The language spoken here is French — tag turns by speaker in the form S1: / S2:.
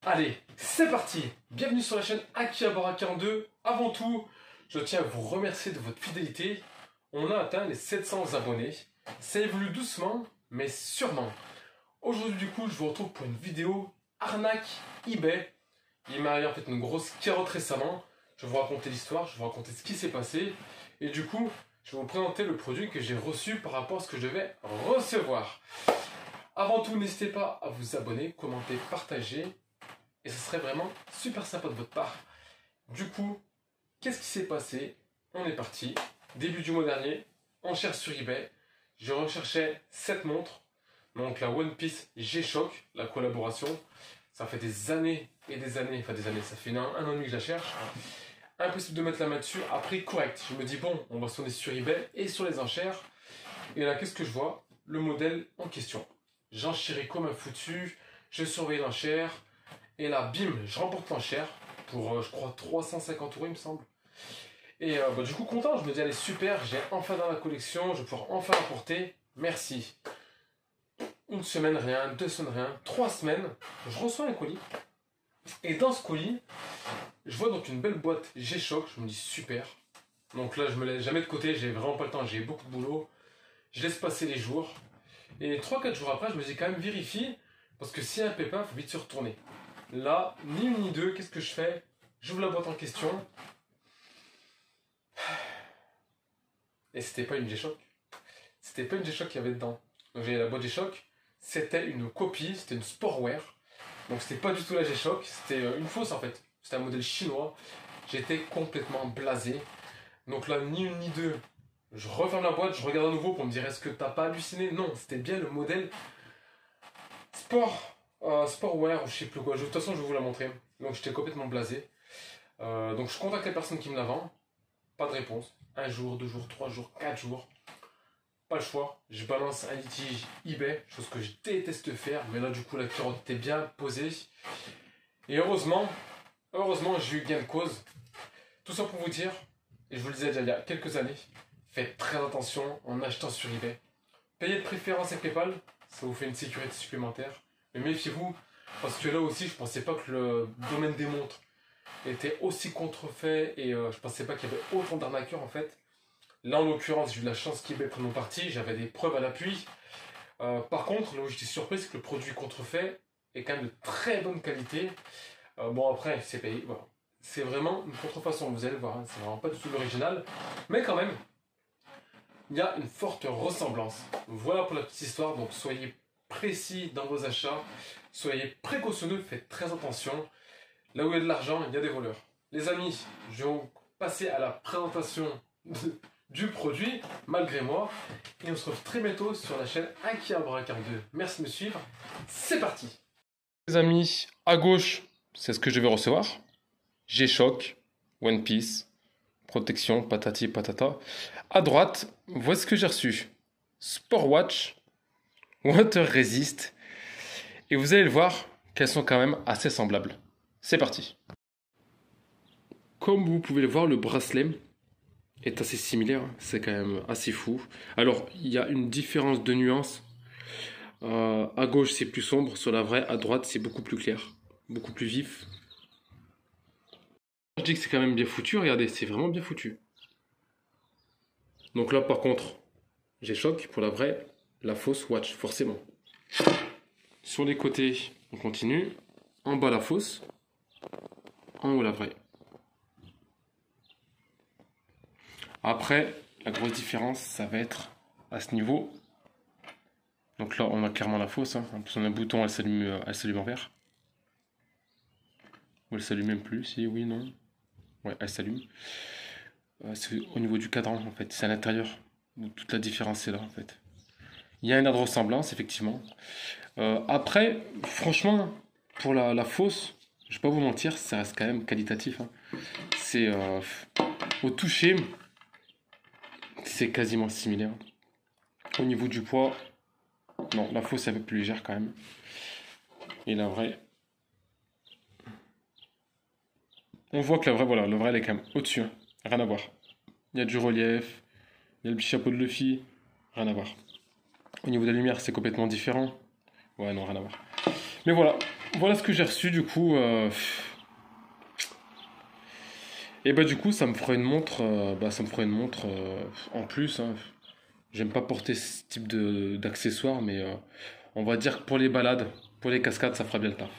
S1: Allez, c'est parti. Bienvenue sur la chaîne Akihabara42. Avant tout, je tiens à vous remercier de votre fidélité. On a atteint les 700 abonnés. Ça évolue doucement, mais sûrement. Aujourd'hui, du coup, je vous retrouve pour une vidéo arnaque eBay. Il m'est arrivé en fait une grosse carotte récemment. Je vais vous raconter l'histoire, je vais vous raconter ce qui s'est passé. Et du coup, je vais vous présenter le produit que j'ai reçu par rapport à ce que je vais recevoir. Avant tout, n'hésitez pas à vous abonner, commenter, partager. Et ce serait vraiment super sympa de votre part. Du coup, qu'est-ce qui s'est passé? On est parti. Début du mois dernier, on cherche sur eBay. Je recherchais cette montre. Donc la One Piece G-Shock, la collaboration. Ça fait des années et des années, enfin des années, ça fait un an et demi que je la cherche. Impossible de mettre la main dessus à prix correct. Je me dis bon, on va sonner sur eBay et sur les enchères. Et là, qu'est-ce que je vois? Le modèle en question. J'enchéris comme un foutu, je surveille l'enchère. Et là, bim, je remporte l'enchère pour, je crois, 350 € il me semble. Et du coup, content, je me dis, allez, super, j'ai enfin dans la collection, je vais pouvoir enfin la porter. Merci. Une semaine, rien, 2 semaines, rien, 3 semaines, je reçois un colis. Et dans ce colis, je vois donc une belle boîte G-Shock, je me dis, super. Donc là, je me laisse jamais de côté, j'ai vraiment pas le temps, j'ai beaucoup de boulot. Je laisse passer les jours. Et 3-4 jours après, je me dis quand même, vérifie, parce que s'il y a un pépin, il faut vite se retourner. Là, ni une ni deux, qu'est-ce que je fais? J'ouvre la boîte en question. Et c'était pas une G-Shock. C'était pas une G-Shock qu'il y avait dedans. Donc j'ai la boîte G-Shock. C'était une copie, c'était une Sportwear. Donc c'était pas du tout la G-Shock, c'était une fausse en fait. C'était un modèle chinois. J'étais complètement blasé. Donc là, ni une ni deux. Je referme la boîte, je regarde à nouveau pour me dire est-ce que t'as pas halluciné? Non, c'était bien le modèle Sportwear ou je sais plus quoi. De toute façon, je vais vous la montrer. Donc j'étais complètement blasé. Donc je contacte la personne qui me la vend. Pas de réponse. 1 jour, 2 jours, 3 jours, 4 jours. Pas le choix. Je balance un litige eBay, chose que je déteste faire. Mais là, du coup, la carotte était bien posée. Et heureusement, j'ai eu gain de cause. Tout ça pour vous dire, et je vous le disais déjà il y a quelques années, faites très attention en achetant sur eBay. Payez de préférence avec PayPal, ça vous fait une sécurité supplémentaire. Mais méfiez-vous, parce que là aussi, je pensais pas que le domaine des montres était aussi contrefait et je pensais pas qu'il y avait autant d'arnaqueurs en fait. Là, en l'occurrence, j'ai eu de la chance qu'eBay prenne mon parti, j'avais des preuves à l'appui. Par contre, là où j'étais surpris, c'est que le produit contrefait est quand même de très bonne qualité. Bon, après, c'est payé, voilà. C'est vraiment une contrefaçon, vous allez voir, hein, c'est vraiment pas du tout l'original. Mais quand même, il y a une forte ressemblance. Voilà pour la petite histoire, donc soyez précis dans vos achats, soyez précautionneux, faites très attention. Là où il y a de l'argent, il y a des voleurs. Les amis, je vais passer à la présentation du produit, malgré moi, et on se retrouve très bientôt sur la chaîne Akihabara42. Merci de me suivre, c'est parti. Les amis, à gauche, c'est ce que je vais recevoir. G-Shock, One Piece, protection, patati patata. À droite, voici ce que j'ai reçu. Sportwatch, Water Resist. Et vous allez le voir qu'elles sont quand même assez semblables. C'est parti. Comme vous pouvez le voir, le bracelet est assez similaire. C'est quand même assez fou. Alors, il y a une différence de nuance. À gauche, c'est plus sombre. Sur la vraie, à droite, c'est beaucoup plus clair. Beaucoup plus vif. Je dis que c'est quand même bien foutu. Regardez, c'est vraiment bien foutu. Donc là, par contre, j'ai choc pour la vraie, la fausse watch, forcément. Sur les côtés, on continue. En bas, la fausse. En haut, la vraie. Après, la grosse différence, ça va être à ce niveau. Donc là, on a clairement la fausse. Hein. En plus, on a un bouton, elle s'allume en vert. Ou elle s'allume même plus, si oui, non. Ouais, elle s'allume. C'est au niveau du cadran, en fait. C'est à l'intérieur. Donc toute la différence, c'est là, en fait. Il y a une aire de ressemblance, effectivement. Après, franchement, pour la fausse, je vais pas vous mentir, ça reste quand même qualitatif. Hein. C'est au toucher, c'est quasiment similaire. Au niveau du poids, non, la fausse est un peu plus légère quand même. Et la vraie, on voit que la vraie, voilà, le vrai elle est quand même au-dessus. Hein. Rien à voir. Il y a du relief, il y a le petit chapeau de Luffy, rien à voir. Au niveau de la lumière, c'est complètement différent. Ouais, non, rien à voir. Mais voilà, Voilà ce que j'ai reçu du coup. Et bah du coup ça me fera une montre, ça me fera une montre en plus, hein. J'aime pas porter ce type d'accessoires, mais on va dire que pour les balades, pour les cascades, ça fera bien le taf.